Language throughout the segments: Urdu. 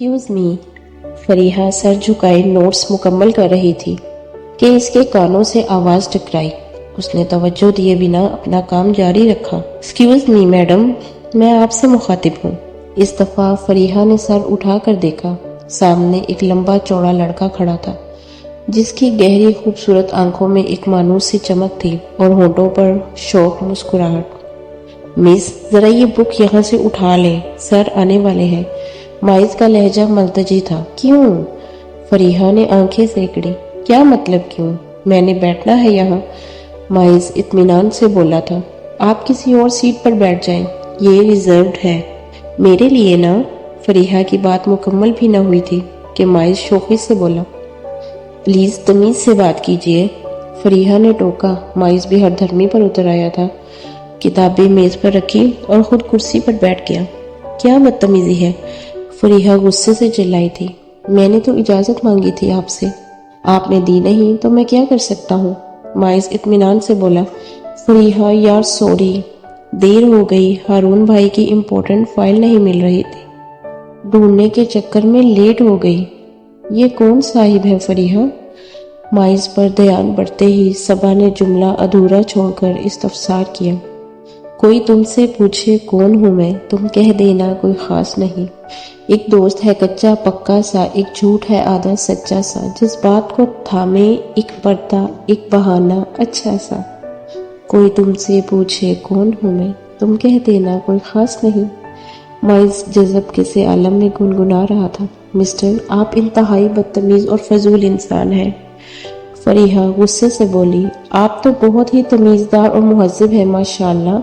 ایکسکیوز می، فریحہ سر جھکائے نوٹس مکمل کر رہی تھی کہ اس کے کانوں سے آواز ٹکرائی۔ اس نے توجہ دیے بنا اپنا کام جاری رکھا۔ ایکسکیوز می میڈم، میں آپ سے مخاطب ہوں۔ اس دفعہ فریحہ نے سر اٹھا کر دیکھا۔ سامنے ایک لمبا چوڑا لڑکا کھڑا تھا جس کی گہری خوبصورت آنکھوں میں ایک مانوس سی چمک تھی اور ہونٹوں پر شوق مسکراہٹ۔ مس، ذرا یہ بک یہاں سے اٹھا لیں، سر آنے والے ہیں۔ مائز کا لہجہ ملتجی تھا۔ کیوں؟ فریحہ نے آنکھیں سیکڑی۔ کیا مطلب کیوں؟ میں نے بیٹھنا ہے یہاں، مائز اطمینان سے بولا تھا۔ آپ کسی اور سیٹ پر بیٹھ جائیں، یہ ریزروڈ ہے۔ میرے لیے نا؟ فریحہ کی بات مکمل بھی نہ ہوئی تھی کہ مائز شوخی سے بولا۔ پلیز تمیز سے بات کیجیے، فریحہ نے ٹوکا۔ مائز بھی ہر دھرمی پر اتر آیا تھا۔ کتابیں میز پر رکھی اور خود کرسی پر بیٹھ گیا۔ کیا بدتمیزی ہے؟ فریحہ غصے سے چلائی تھی۔ میں نے تو اجازت مانگی تھی آپ سے، آپ نے دی نہیں تو میں کیا کر سکتا ہوں؟ مائز اطمینان سے بولا۔ فریحہ یار سوری، دیر ہو گئی، ہارون بھائی کی امپورٹنٹ فائل نہیں مل رہی تھی، ڈھونڈنے کے چکر میں لیٹ ہو گئی۔ یہ کون صاحب ہے فریحہ؟ مائز پر دھیان بڑھتے ہی صبا نے جملہ ادھورا چھوڑ کر استفسار کیا۔ کوئی تم سے پوچھے کون ہوں میں، تم کہہ دینا کوئی خاص نہیں، ایک دوست ہے کچا پکا سا، ایک جھوٹ ہے آدھا سچا سا، جس بات کو تھامے ایک پردہ ایک بہانہ اچھا سا۔ کوئی تم سے پوچھے کون ہوں میں، تم کہہ دینا کوئی خاص نہیں۔ مائز جذب کے سے عالم میں گنگنا رہا تھا۔ مسٹر، آپ انتہائی بدتمیز اور فضول انسان ہیں، فریحہ غصے سے بولی۔ آپ تو بہت ہی تمیزدار اور مہذب ہیں ماشاءاللہ۔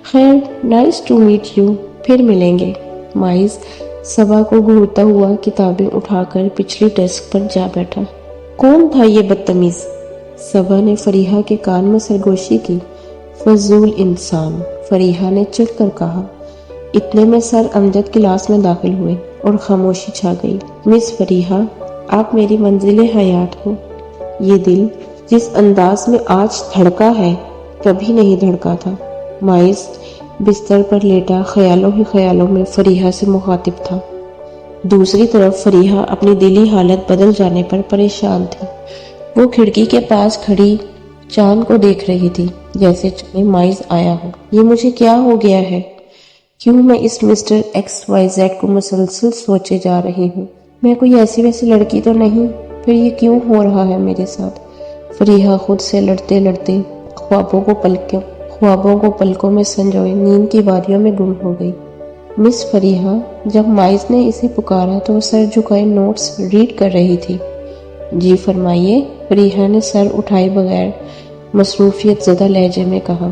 خیر، نائس ٹو میٹ یو، پھر ملیں گے۔ مائز صبا کو گھورتا ہوا کتابیں اٹھا کر پچھلی ڈیسک پر جا بیٹھا۔ کون تھا یہ بدتمیز؟ صبا نے فریحہ کے کان میں سرگوشی کی۔ فضول انسان، فریحہ نے چڑھ کر کہا۔ اتنے میں سر امجد کلاس میں داخل ہوئے اور خاموشی چھا گئی۔ مس فریحہ، آپ میری منزل حیات ہو۔ یہ دل جس انداز میں آج دھڑکا ہے کبھی نہیں دھڑکا تھا۔ مائز بستر پر لیٹا خیالوں ہی خیالوں میں فریحہ سے مخاطب تھا۔ دوسری طرف فریحہ اپنی دلی حالت بدل جانے پر پریشان تھی۔ وہ کھڑکی کے پاس کھڑی چاند کو دیکھ رہی تھی جیسے چاہے مائز آیا ہو۔ یہ مجھے کیا ہو گیا ہے؟ کیوں میں اس مسٹر ایکس وائی زیڈ کو مسلسل سوچے جا رہی ہوں؟ میں کوئی ایسی ویسی لڑکی تو نہیں؟ پھر یہ کیوں ہو رہا ہے میرے ساتھ؟ فریحہ خود سے لڑتے لڑتے خوابوں کو پلکوں میں سنجوئے نیند کی وادیوں میں گم ہو گئی۔ مس فریحہ، جب مائز نے اسے پکارا تو وہ سر جھکائے نوٹس ریڈ کر رہی تھی۔ جی فرمائیے، فریحہ نے سر اٹھائے بغیر مصروفیت زدہ لہجے میں کہا۔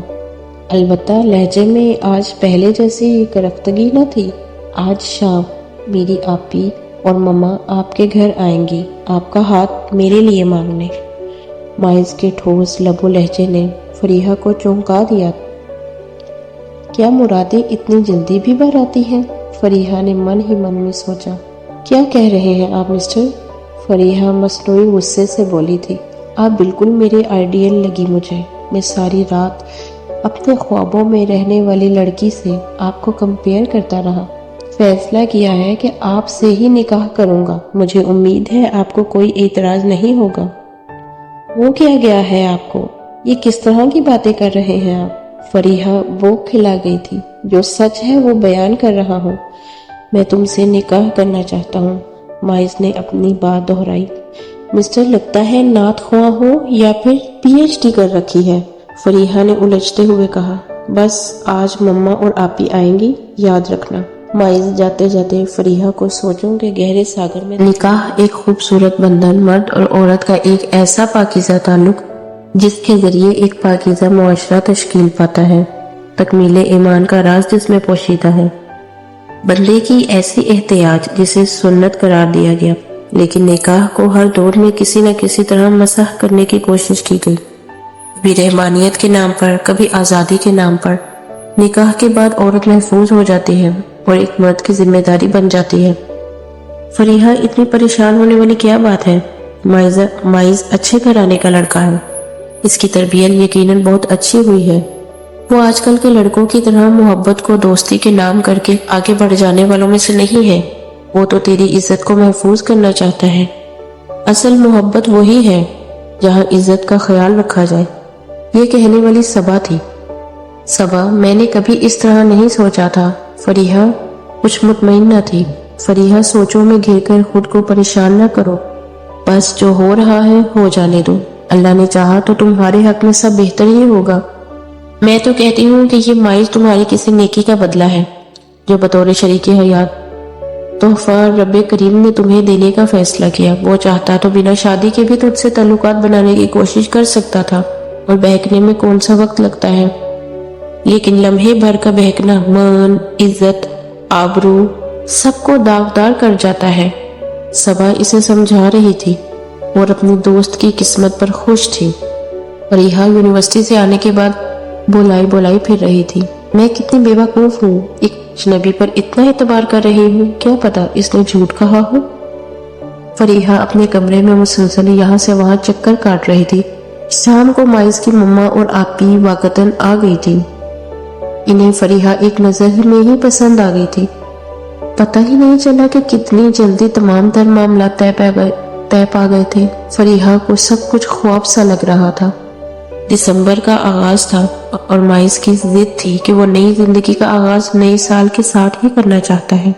البتہ لہجے میں آج پہلے جیسی کرختگی نہ تھی۔ آج شام میری آپی اور مما آپ کے گھر آئیں گی آپ کا ہاتھ میرے لیے مانگنے۔ مائز کے ٹھوس لب و لہجے نے فریحہ کو چونکا دیا۔ کیا مرادیں اتنی جلدی بھی بھر آتی ہیں؟ فریحہ نے من ہی من میں سوچا۔ کیا کہہ رہے ہیں آپ مسٹر؟ فریحہ مصنوعی غصے سے بولی تھی۔ آپ بالکل میرے آئیڈیل لگی مجھے۔ میں ساری رات اپنے خوابوں میں رہنے والی لڑکی سے آپ کو کمپیئر کرتا رہا۔ فیصلہ کیا ہے کہ آپ سے ہی نکاح کروں گا۔ مجھے امید ہے آپ کو کوئی اعتراض نہیں ہوگا۔ وہ کیا گیا ہے آپ کو؟ یہ کس طرح کی باتیں کر رہے ہیں آپ؟ فریحہ وہ کھلا گئی تھی۔ جو سچ ہے وہ بیان کر رہا ہوں۔ میں تم سے نکاح کرنا چاہتا ہوں، مائز نے اپنی بات دہرائی۔ مسٹر لگتا ہے نعت خواں ہو یا پھر پی ایچ ڈی کر رکھی ہے، فریحہ نے الجھتے ہوئے کہا۔ بس آج مما اور آپی آئیں گی، یاد رکھنا۔ مائز جاتے جاتے فریحہ کو سوچوں کے گہرے ساگر میں نکاح ایک خوبصورت بندھن، مرد اور عورت کا ایک ایسا پاکیزہ تعلق جس کے ذریعے ایک پاکیزہ معاشرہ تشکیل پاتا ہے، تکمیل ایمان کا راز جس میں پوشیدہ ہے، بندے کی ایسی احتیاج جسے سنت قرار دیا گیا، لیکن نکاح کو ہر دور میں کسی نہ کسی طرح مسح کرنے کی کوشش کی گئی، کبھی رحمانیت کے نام پر، کبھی آزادی کے نام پر۔ نکاح کے بعد عورت محفوظ ہو جاتی ہے اور ایک مرد کی ذمہ داری بن جاتی ہے۔ فریحہ، اتنی پریشان ہونے والی کیا بات ہے؟ مائز اچھے گھرانے کا لڑکا ہے، اس کی تربیت یقیناً بہت اچھی ہوئی ہے۔ وہ آج کل کے لڑکوں کی طرح محبت کو دوستی کے نام کر کے آگے بڑھ جانے والوں میں سے نہیں ہے۔ وہ تو تیری عزت کو محفوظ کرنا چاہتا ہے۔ اصل محبت وہی ہے جہاں عزت کا خیال رکھا جائے۔ یہ کہنے والی صبا تھی۔ صبا، میں نے کبھی اس طرح نہیں سوچا تھا۔ فریحہ کچھ مطمئن نہ تھی۔ فریحہ، سوچوں میں گھر کر خود کو پریشان نہ کرو، بس جو ہو رہا ہے ہو جانے دو۔ اللہ نے چاہا تو تمہارے حق میں سب بہتر ہی ہوگا۔ میں تو کہتی ہوں کہ یہ مائز تمہاری کسی نیکی کا بدلہ ہے جو بطور شریک حیات تحفہ رب کریم نے تمہیں دینے کا فیصلہ کیا۔ وہ چاہتا تو بنا شادی کے بھی تجھ سے تعلقات بنانے کی کوشش کر سکتا تھا، اور بہکنے میں کون سا وقت لگتا ہے، لیکن لمحے بھر کا بہکنا مان، عزت، آبرو سب کو داغدار کر جاتا ہے۔ صبا اسے سمجھا رہی تھی اور اپنی دوست کی قسمت پر خوش تھی۔ فریحہ یونیورسٹی سے آنے کے بعد بولائی پھر رہی تھی۔ میں کتنی بے وقوف ہوں، ایک اجنبی پر اتنا اعتبار کر رہی ہوں، کیا پتا اس نے جھوٹ کہا ہو۔ فریحہ اپنے کمرے میں مسلسل یہاں سے وہاں چکر کاٹ رہی تھی۔ شام کو مائز کی مما اور آپی واقعتاً آ گئی تھی۔ انہیں فریحہ ایک نظر میں ہی پسند آ گئی تھی۔ پتہ ہی نہیں چلا کہ کتنی جلدی تمام تر معاملات طے پا گئے تھے۔ فریحہ کو سب کچھ خواب سا لگ رہا تھا۔ دسمبر کا آغاز تھا اور مائز کی ضد تھی کہ وہ نئی زندگی کا آغاز نئے سال کے ساتھ ہی کرنا چاہتا ہے۔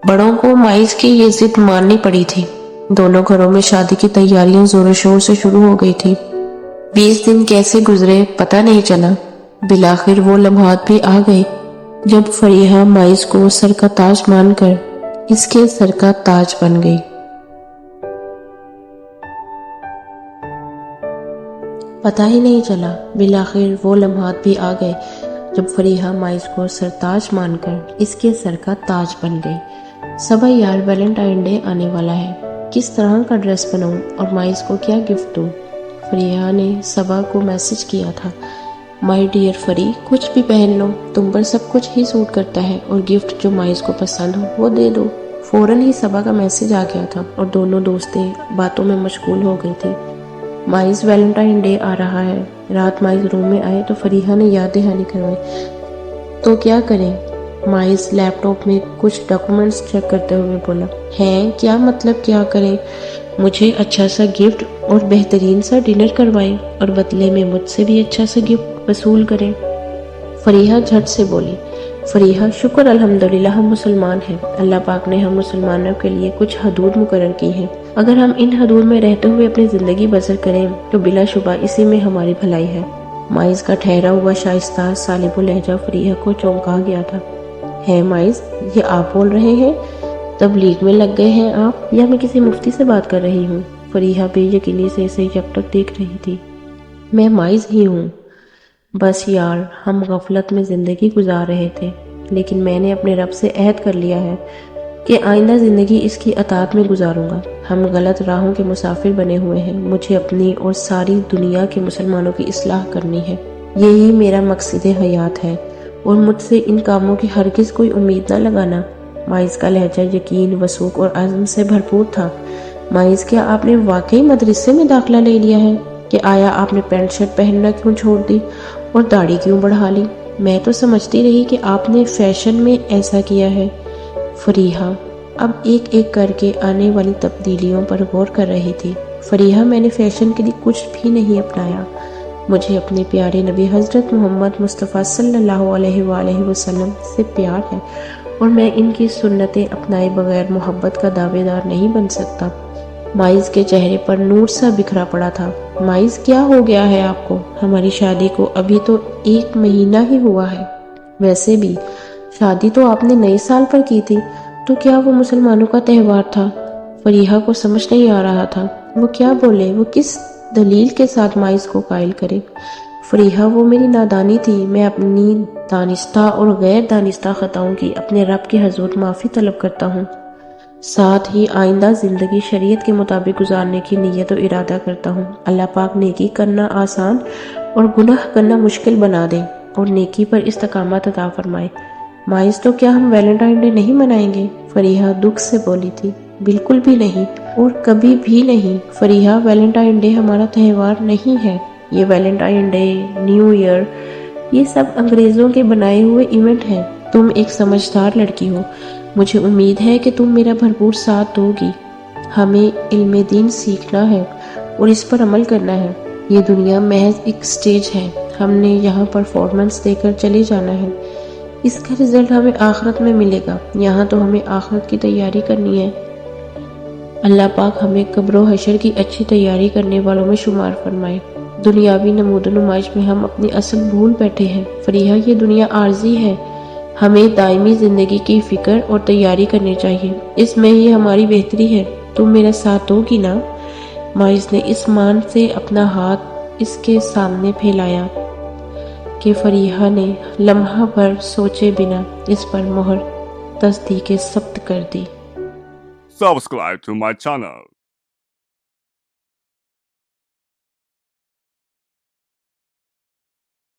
بڑوں کو مائز کی یہ ضد ماننی پڑی تھی۔ دونوں گھروں میں شادی کی تیاریاں زور و شور سے شروع ہو گئی تھی۔ 20 دن کیسے گزرے پتہ نہیں چلا۔ بالآخر وہ لمحات بھی آ گئے جب فریحہ مائز کو سر کا تاج مان کر اس کے سر کا تاج بن گئی۔ پتہ ہی نہیں چلا، بالآخر وہ لمحات بھی آ گئے جب فریحہ مائز کو سرتاج مان کر اس کے سر کا تاج بن گئی۔ صبا یار، ویلنٹائن ڈے آنے والا ہے، کس طرح کا ڈریس بناؤں اور مائز کو کیا گفٹ دوں؟ فریحہ نے صبا کو میسج کیا تھا، مائی ڈیئر فری، کچھ بھی پہن لو، تم پر سب کچھ ہی سوٹ کرتا ہے، اور گفٹ جو مائز کو پسند ہو وہ دے دو۔ فوراً ہی صبا کا میسج آ گیا تھا اور دونوں دوستیں باتوں میں مشغول ہو گئی تھی۔ مائز، ویلنٹائن ڈے آ رہا ہے۔ رات مائز روم میں آئے تو فریحہ نے یاد دہانی کروائی۔ تو کیا کریں؟ مائز لیپ ٹاپ میں کچھ ڈاکومنٹس چیک کرتے ہوئے بولا، ہیں کیا مطلب کیا کریں؟ مجھے اچھا سا گفٹ اور بہترین سا ڈنر کروائیں اور بدلے میں مجھ سے بھی اچھا سا گفٹ وصول کریں۔ فریحہ جھٹ سے بولی۔ فریحہ، شکر الحمدللہ ہم مسلمان ہیں، اللہ پاک نے ہم مسلمانوں کے لیے کچھ حدود مقرر کی ہیں، اگر ہم ان حدود میں رہتے ہوئے اپنی زندگی بسر کریں تو بلا شبہ اسی میں ہماری بھلائی ہے۔ مائز کا ٹھہرا ہوا شائستہ سالب لہجہ فریحہ کو چونکا گیا تھا۔ ہے مائز، یہ آپ بول رہے ہیں؟ تبلیغ میں لگ گئے ہیں آپ، یا میں کسی مفتی سے بات کر رہی ہوں؟ فریحہ بے یقینی سے اسے جب تک دیکھ رہی تھی۔ میں مائز ہی ہوں۔ بس یار، ہم غفلت میں زندگی گزار رہے تھے، لیکن میں نے اپنے رب سے عہد کر لیا ہے کہ آئندہ زندگی اس کی اطاعت میں گزاروں گا۔ ہم غلط راہوں کے مسافر بنے ہوئے ہیں، مجھے اپنی اور ساری دنیا کے مسلمانوں کی اصلاح کرنی ہے، یہی میرا مقصد حیات ہے، اور مجھ سے ان کاموں کی ہرگز کوئی امید نہ لگانا۔ مائز کا لہجہ یقین، وثوق اور عزم سے بھرپور تھا۔ مائز، کیا آپ نے واقعی مدرسے میں داخلہ لے لیا ہے؟ کہ آیا آپ نے پینٹ شرٹ پہننا کیوں چھوڑ دی اور داڑھی کیوں بڑھا لی؟ میں تو سمجھتی رہی کہ آپ نے فیشن میں ایسا کیا ہے۔ فریحہ اب ایک ایک کر کے آنے والی تبدیلیوں پر غور کر رہی تھی۔ فریحہ، میں نے فیشن کے لیے کچھ بھی نہیں اپنایا، مجھے اپنے پیارے نبی حضرت محمد مصطفیٰ صلی اللہ علیہ وآلہ وسلم سے پیار ہے، اور میں ان کی سنتیں اپنائے بغیر محبت کا دعوے دار نہیں بن سکتا۔ مائز کے چہرے پر نور سا بکھرا پڑا تھا۔ مائز، کیا ہو گیا ہے آپ کو؟ ہماری شادی کو ابھی تو 1 مہینہ ہی ہوا ہے، ویسے بھی شادی تو آپ نے نئے سال پر کی تھی، تو کیا وہ مسلمانوں کا تہوار تھا؟ فریحہ کو سمجھ نہیں آ رہا تھا وہ کیا بولے، وہ کس دلیل کے ساتھ مائز کو قائل کرے۔ فریحہ، وہ میری نادانی تھی، میں اپنی دانستہ اور غیر دانستہ خطاؤں کی اپنے رب کے حضور معافی طلب کرتا ہوں، ساتھ ہی آئندہ زندگی شریعت کے مطابق گزارنے کی نیت و ارادہ کرتا ہوں۔ اللہ پاک نیکی کرنا آسان اور گناہ کرنا مشکل بنا دے اور نیکی پر استقامت عطا فرمائے۔ مائز، تو کیا ہم ویلنٹائن ڈے نہیں منائیں گے؟ فریحہ دکھ سے بولی تھی۔ بالکل بھی نہیں، اور کبھی بھی نہیں۔ فریحہ، ویلنٹائن ڈے ہمارا تہوار نہیں ہے، یہ ویلنٹائن ڈے، نیو ایئر، یہ سب انگریزوں کے بنائے ہوئے ایونٹ ہیں۔ تم ایک سمجھدار لڑکی ہو، مجھے امید ہے کہ تم میرا بھرپور ساتھ دو گی۔ ہمیں علم دین سیکھنا ہے اور اس پر عمل کرنا ہے۔ یہ دنیا محض ایک سٹیج ہے، ہم نے یہاں پرفارمنس دے کر چلے جانا ہے، اس کا رزلٹ ہمیں آخرت میں ملے گا، یہاں تو ہمیں آخرت کی تیاری کرنی ہے۔ اللہ پاک ہمیں قبر و حشر کی اچھی تیاری کرنے والوں میں شمار فرمائے۔ دنیاوی نمود و نمائش میں ہم اپنی اصل بھول بیٹھے ہیں۔ فریحہ، یہ دنیا عارضی ہے، ہمیں دائمی زندگی کی فکر اور تیاری کرنی چاہیے، اس میں ہی ہماری بہتری ہے۔ تم میرا ساتھ دو گی نا؟ مائز نے اس مان سے اپنا ہاتھ اس کے سامنے پھیلایا کہ فریحہ نے لمحہ بھر سوچے بنا اس پر مہر تصدیق ثبت کر دی۔ Subscribe to my channel.